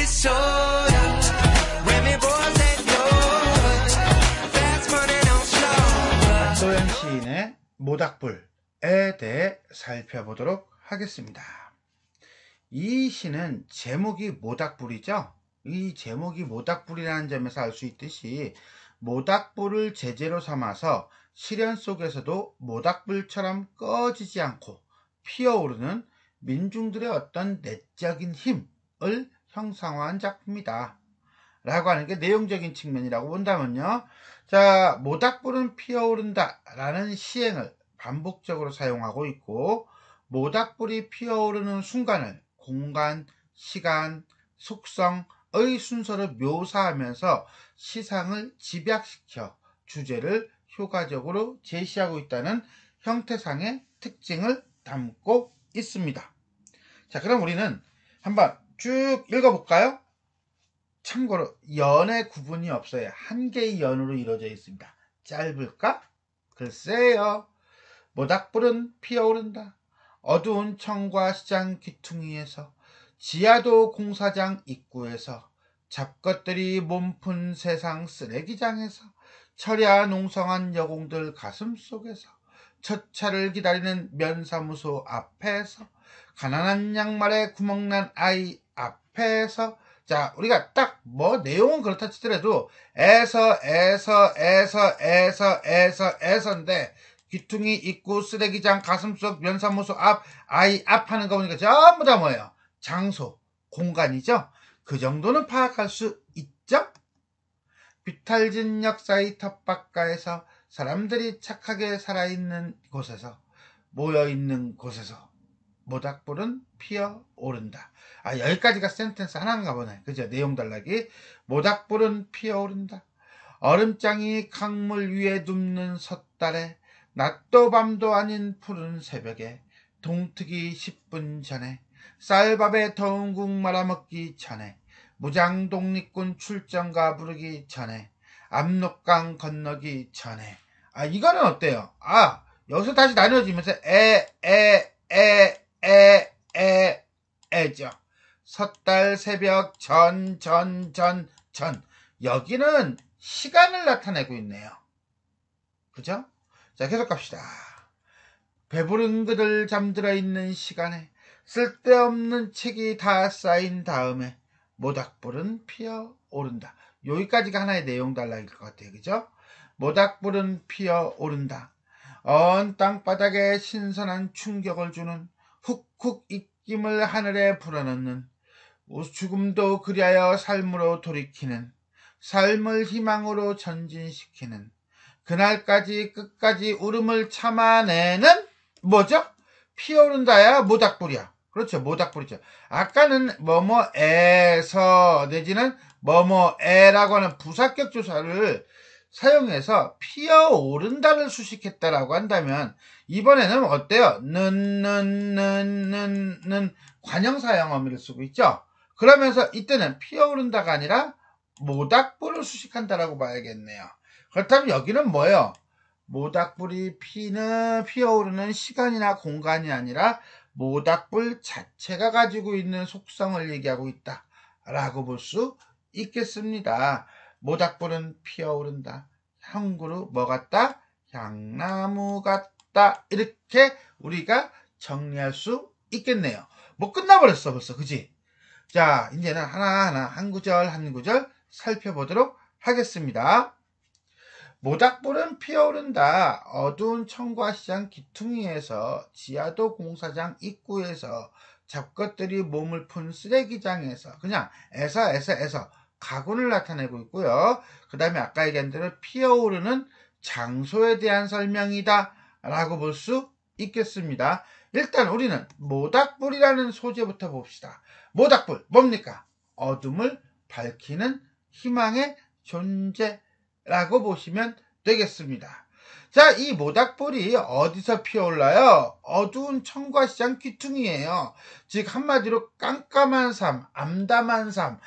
disorder. Remy boys and yours. Fast money on slow. 안도현 시인의 모닥불에 대해 살펴보도록 하겠습니다. 이 시는 제목이 모닥불이죠. 이 제목이 모닥불이라는 점에서 알 수 있듯이 모닥불을 제재로 삼아서 시련 속에서도 모닥불처럼 꺼지지 않고 피어오르는 민중들의 어떤 내적인 힘을 형상화한 작품이다 라고 하는 게 내용적인 측면이라고 본다면요, 자, 모닥불은 피어오른다 라는 시행을 반복적으로 사용하고 있고, 모닥불이 피어오르는 순간을 공간, 시간, 속성의 순서로 묘사하면서 시상을 집약시켜 주제를 효과적으로 제시하고 있다는 형태상의 특징을 담고 있습니다. 자, 그럼 우리는 한번 쭉 읽어볼까요? 참고로 연의 구분이 없어요. 한 개의 연으로 이루어져 있습니다. 짧을까? 글쎄요. 모닥불은 피어오른다. 어두운 청과 시장 귀퉁이에서, 지하도 공사장 입구에서, 잡것들이 몸푼 세상 쓰레기장에서, 철야 농성한 여공들 가슴속에서, 첫 차를 기다리는 면사무소 앞에서, 가난한 양말에 구멍난 아이 앞에서. 자, 우리가 딱 내용은 그렇다 치더라도 에서인데 귀퉁이 입구 쓰레기장 가슴속 면사무소 앞 아이 앞 하는 거 보니까 전부 다 뭐예요? 장소, 공간이죠. 그 정도는 파악할 수 있죠. 비탈진 역사의 텃밭가에서, 사람들이 착하게 살아있는 곳에서, 모여있는 곳에서 모닥불은 피어오른다. 여기까지가 센텐스 하나인가 보네. 그죠? 내용 단락이. 모닥불은 피어오른다. 얼음장이 강물 위에 눕는 섣달에, 낮도 밤도 아닌 푸른 새벽에, 동트기 10분 전에, 쌀밥에 더운 국 말아먹기 전에, 무장 독립군 출정가 부르기 전에, 압록강 건너기 전에. 이거는 어때요? 여기서 다시 나뉘어지면서 에죠. 섣달 새벽 전. 여기는 시간을 나타내고 있네요. 그죠? 자, 계속 갑시다. 배부른 그들 잠들어 있는 시간에, 쓸데없는 책이 다 쌓인 다음에 모닥불은 피어오른다. 여기까지가 하나의 내용 단락일 것 같아요. 그죠? 모닥불은 피어오른다. 언 땅바닥에 신선한 충격을 주는, 훅훅 입김을 하늘에 불어넣는, 죽음도 그리하여 삶으로 돌이키는, 삶을 희망으로 전진시키는, 그날까지 끝까지 울음을 참아내는 뭐죠? 피어오른다야 모닥불이야. 그렇죠, 모닥불이죠. 아까는 뭐뭐에서 내지는 뭐뭐에라고 하는 부사격 조사를 사용해서 피어오른다를 수식했다라고 한다면, 이번에는 어때요? 는 관형사형어미를 쓰고 있죠. 그러면서 이때는 피어오른다가 아니라 모닥불을 수식한다라고 봐야겠네요. 그렇다면 여기는 뭐예요? 모닥불이 피어오르는 시간이나 공간이 아니라 모닥불 자체가 가지고 있는 속성을 얘기하고 있다라고 볼 수 있겠습니다. 모닥불은 피어오른다. 향구루 뭐 같다? 향나무 같다. 이렇게 우리가 정리할 수 있겠네요. 끝나버렸어 벌써. 그지? 자, 이제는 하나하나 한 구절 한 구절 살펴보도록 하겠습니다. 모닥불은 피어오른다. 어두운 청과 시장 귀퉁이에서, 지하도 공사장 입구에서, 잡것들이 몸을 푼 쓰레기장에서. 그냥 에서 가군을 나타내고 있고요. 그 다음에 아까 얘기한 대로 피어오르는 장소에 대한 설명이다 라고 볼 수 있겠습니다. 일단 우리는 모닥불이라는 소재부터 봅시다. 모닥불 뭡니까? 어둠을 밝히는 희망의 존재라고 보시면 되겠습니다. 자, 이 모닥불이 어디서 피어올라요? 어두운 청과 시장 귀퉁이에요. 즉 한마디로 깜깜한 삶, 암담한 삶,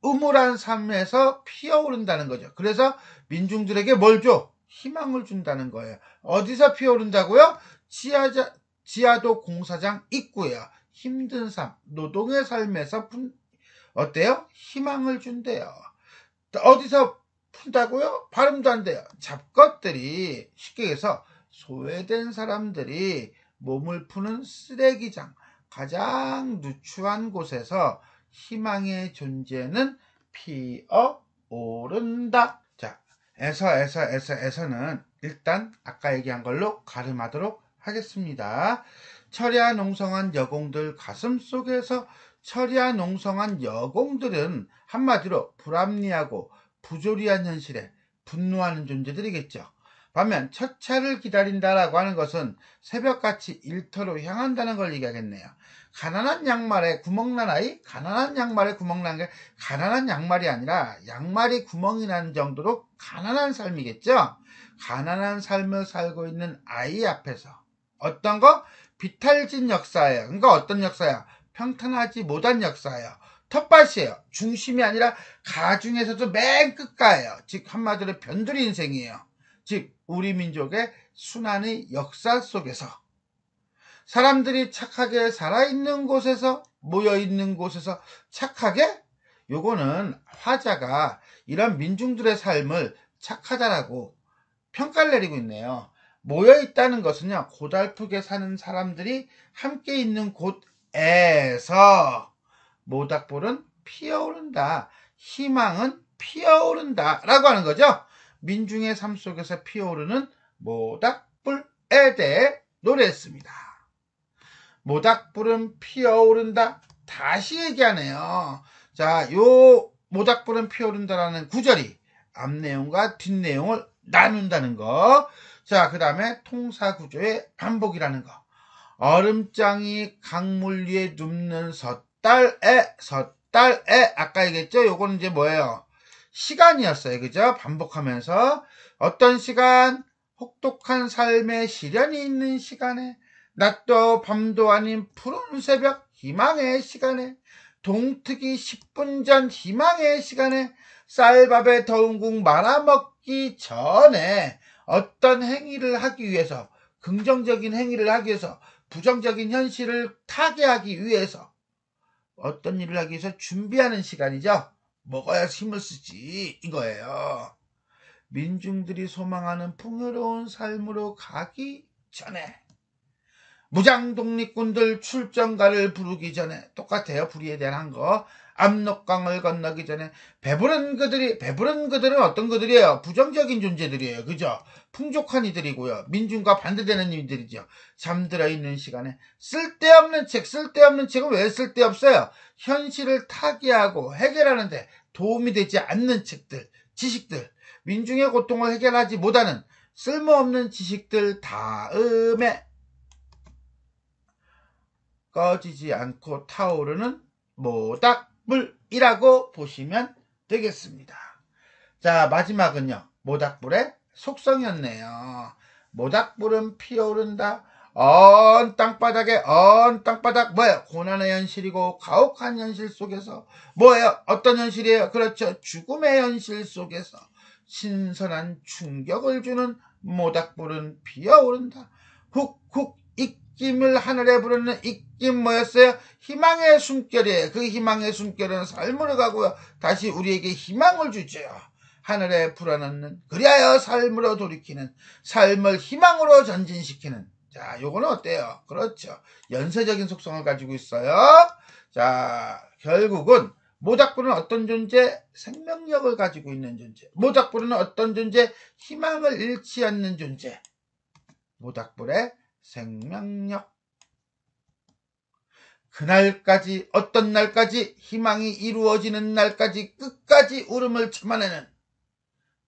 음울한 삶에서 피어오른다는 거죠. 그래서 민중들에게 뭘 줘? 희망을 준다는 거예요. 어디서 피어오른다고요? 지하도 공사장 입구예요. 힘든 삶, 노동의 삶에서 어때요? 희망을 준대요. 어디서 푼다고요? 발음도 안 돼요. 잡것들이, 쉽게 해서 소외된 사람들이 몸을 푸는 쓰레기장, 가장 누추한 곳에서 희망의 존재는 피어오른다. 자, 에서는 일단 아까 얘기한 걸로 가름하도록 하겠습니다. 철야 농성한 여공들 가슴 속에서 철야 농성한 여공들은 한마디로 불합리하고 부조리한 현실에 분노하는 존재들이겠죠. 반면 첫 차를 기다린다라고 하는 것은 새벽같이 일터로 향한다는 걸 얘기하겠네요. 가난한 양말에 구멍난 아이? 가난한 양말에 구멍난 게 가난한 양말이 아니라 양말이 구멍이 나는 정도로 가난한 삶이겠죠. 가난한 삶을 살고 있는 아이 앞에서 어떤 거? 비탈진 역사예요. 그러니까 어떤 역사야? 평탄하지 못한 역사예요. 텃밭이에요. 중심이 아니라 가중에서도 맨 끝가예요. 즉 한마디로 변두리 인생이에요. 즉 우리 민족의 순환의 역사 속에서 사람들이 착하게 살아있는 곳에서, 모여있는 곳에서 착하게? 요거는 화자가 이런 민중들의 삶을 착하다라고 평가를 내리고 있네요. 모여있다는 것은요, 고달프게 사는 사람들이 함께 있는 곳에서 모닥불은 피어오른다. 희망은 피어오른다. 라고 하는 거죠. 민중의 삶 속에서 피어오르는 모닥불에 대해 노래했습니다. 모닥불은 피어오른다. 다시 얘기하네요. 자, 요 모닥불은 피어오른다라는 구절이 앞 내용과 뒷 내용을 나눈다는 거. 자, 그 다음에 통사구조의 반복이라는 거. 얼음장이 강물 위에 눕는 섣달에 아까 얘기했죠? 요거는 이제 뭐예요? 시간이었어요. 그죠? 반복하면서 어떤 시간? 혹독한 삶의 시련이 있는 시간에, 낮도 밤도 아닌 푸른 새벽 희망의 시간에, 동트기 10분 전 희망의 시간에, 쌀밥에 더운 국 말아먹기 전에 어떤 행위를 하기 위해서, 긍정적인 행위를 하기 위해서, 부정적인 현실을 타개하기 위해서 어떤 일을 하기 위해서 준비하는 시간이죠. 먹어야 힘을 쓰지 이거예요. 민중들이 소망하는 풍요로운 삶으로 가기 전에, 무장 독립군들 출정가를 부르기 전에, 똑같아요. 불의에 대한 한 거. 압록강을 건너기 전에 배부른 그들은 어떤 그들이에요? 부정적인 존재들이에요. 그죠? 풍족한 이들이고요. 민중과 반대되는 이들이죠. 잠들어 있는 시간에 쓸데없는 책은 왜 쓸데없어요? 현실을 타개하고 해결하는데 도움이 되지 않는 책들, 지식들, 민중의 고통을 해결하지 못하는 쓸모없는 지식들 다음에 꺼지지 않고 타오르는 모닥불이라고 보시면 되겠습니다. 자, 마지막은요. 모닥불의 속성이었네요. 모닥불은 피어오른다. 땅바닥에 땅바닥 뭐예요? 고난의 현실이고 가혹한 현실 속에서 뭐예요? 어떤 현실이에요? 그렇죠. 죽음의 현실 속에서 신선한 충격을 주는 모닥불은 피어오른다. 훅훅 입김을 하늘에 부르는 입김 뭐였어요? 희망의 숨결이에요. 그 희망의 숨결은 삶으로 가고요. 다시 우리에게 희망을 주죠. 하늘에 불어넣는, 그리하여 삶으로 돌이키는, 삶을 희망으로 전진시키는. 자, 요거는 어때요? 그렇죠. 연쇄적인 속성을 가지고 있어요. 자, 결국은 모닥불은 어떤 존재? 생명력을 가지고 있는 존재. 모닥불은 어떤 존재? 희망을 잃지 않는 존재. 모닥불의 생명력. 그날까지, 어떤 날까지? 희망이 이루어지는 날까지 끝까지 울음을 참아내는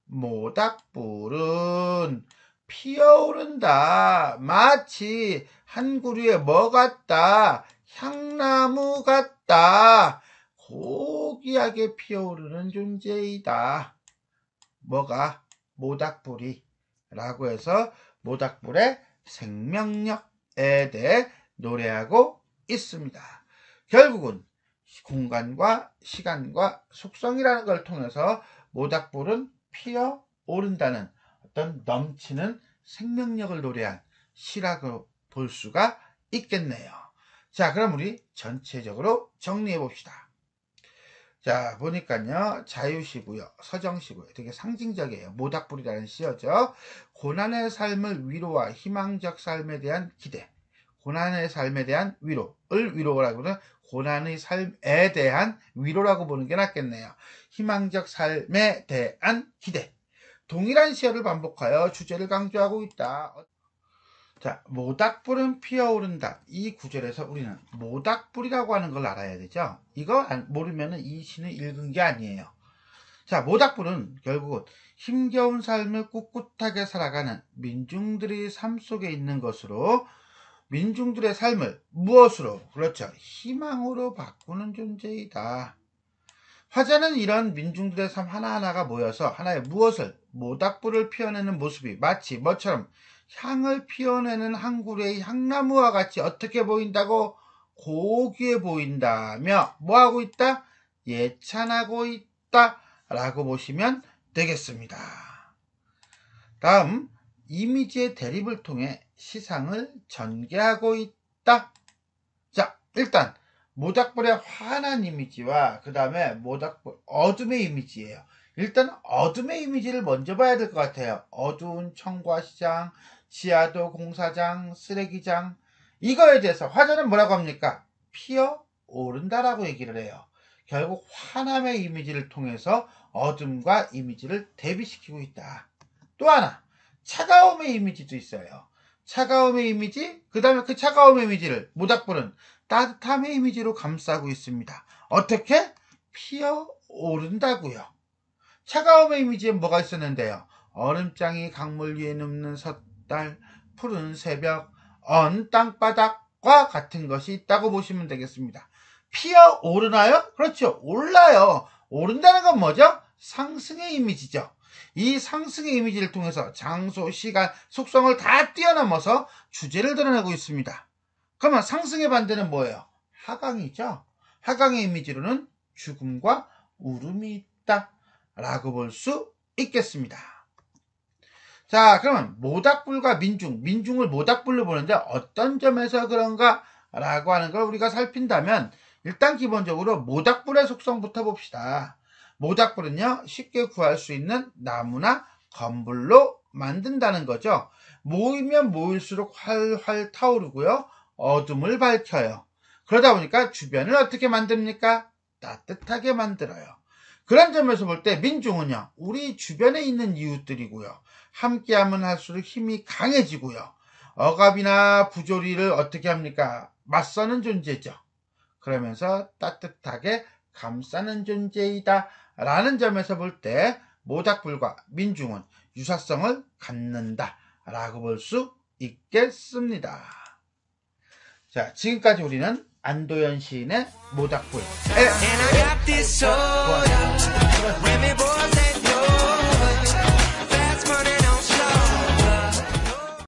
모닥불은 피어오른다. 마치 한 그루에 뭐 같다? 향나무 같다. 고귀하게 피어오르는 존재이다. 뭐가? 모닥불이. 라고 해서 모닥불의 생명력에 대해 노래하고 있습니다. 결국은 공간과 시간과 속성이라는 걸 통해서 모닥불은 피어오른다는 어떤 넘치는 생명력을 노래한 시라고 볼 수가 있겠네요. 자, 그럼 우리 전체적으로 정리해 봅시다. 자, 보니까요, 자유시고요, 서정시고요. 되게 상징적이에요. 모닥불이라는 시어죠. 고난의 삶을 위로와 희망적 삶에 대한 기대. 고난의 삶에 대한 위로를 위로라고 하면 고난의 삶에 대한 위로라고 보는 게 낫겠네요. 희망적 삶에 대한 기대. 동일한 시어를 반복하여 주제를 강조하고 있다. 자, 모닥불은 피어오른다. 이 구절에서 우리는 모닥불이라고 하는 걸 알아야 되죠. 이거 모르면 이 시는 읽은 게 아니에요. 자, 모닥불은 결국은 힘겨운 삶을 꿋꿋하게 살아가는 민중들의 삶 속에 있는 것으로, 민중들의 삶을 무엇으로? 그렇죠. 희망으로 바꾸는 존재이다. 화자는 이런 민중들의 삶 하나하나가 모여서 하나의 무엇을, 모닥불을 피워내는 모습이 마치 뭐처럼 향을 피워내는 한 그루의 향나무와 같이 어떻게 보인다고? 고귀해 보인다며 뭐하고 있다? 예찬하고 있다 라고 보시면 되겠습니다. 다음, 이미지의 대립을 통해 시상을 전개하고 있다. 자, 일단 모닥불의 환한 이미지와 그 다음에 모닥불 어둠의 이미지예요. 일단 어둠의 이미지를 먼저 봐야 될 것 같아요. 어두운 청과시장, 지하도 공사장, 쓰레기장. 이거에 대해서 화자는 뭐라고 합니까? 피어오른다라고 얘기를 해요. 결국 환함의 이미지를 통해서 어둠과 이미지를 대비시키고 있다. 또 하나, 차가움의 이미지도 있어요. 차가움의 이미지, 그 다음에 그 차가움의 이미지를 모닥불은 따뜻함의 이미지로 감싸고 있습니다. 어떻게? 피어오른다고요. 차가움의 이미지에 뭐가 있었는데요? 얼음장이 강물 위에 눕는 섣달, 푸른 새벽, 언 땅바닥과 같은 것이 있다고 보시면 되겠습니다. 피어오르나요? 그렇죠. 올라요. 오른다는 건 뭐죠? 상승의 이미지죠. 이 상승의 이미지를 통해서 장소, 시간, 속성을 다 뛰어넘어서 주제를 드러내고 있습니다. 그러면 상승의 반대는 뭐예요? 하강이죠. 하강의 이미지로는 죽음과 울음이 있다 라고 볼 수 있겠습니다. 자, 그러면 모닥불과 민중을 모닥불로 보는데 어떤 점에서 그런가 라고 하는 걸 우리가 살핀다면, 일단 기본적으로 모닥불의 속성부터 봅시다. 모닥불은요, 쉽게 구할 수 있는 나무나 건불로 만든다는 거죠. 모이면 모일수록 활활 타오르고요, 어둠을 밝혀요. 그러다 보니까 주변을 어떻게 만듭니까? 따뜻하게 만들어요. 그런 점에서 볼 때 민중은요, 우리 주변에 있는 이웃들이고요, 함께하면 할수록 힘이 강해지고요, 억압이나 부조리를 어떻게 합니까? 맞서는 존재죠. 그러면서 따뜻하게 감싸는 존재이다 라는 점에서 볼 때 모닥불과 민중은 유사성을 갖는다 라고 볼 수 있겠습니다. 자, 지금까지 우리는 안도현 시인의 모닥불 And I got this soda.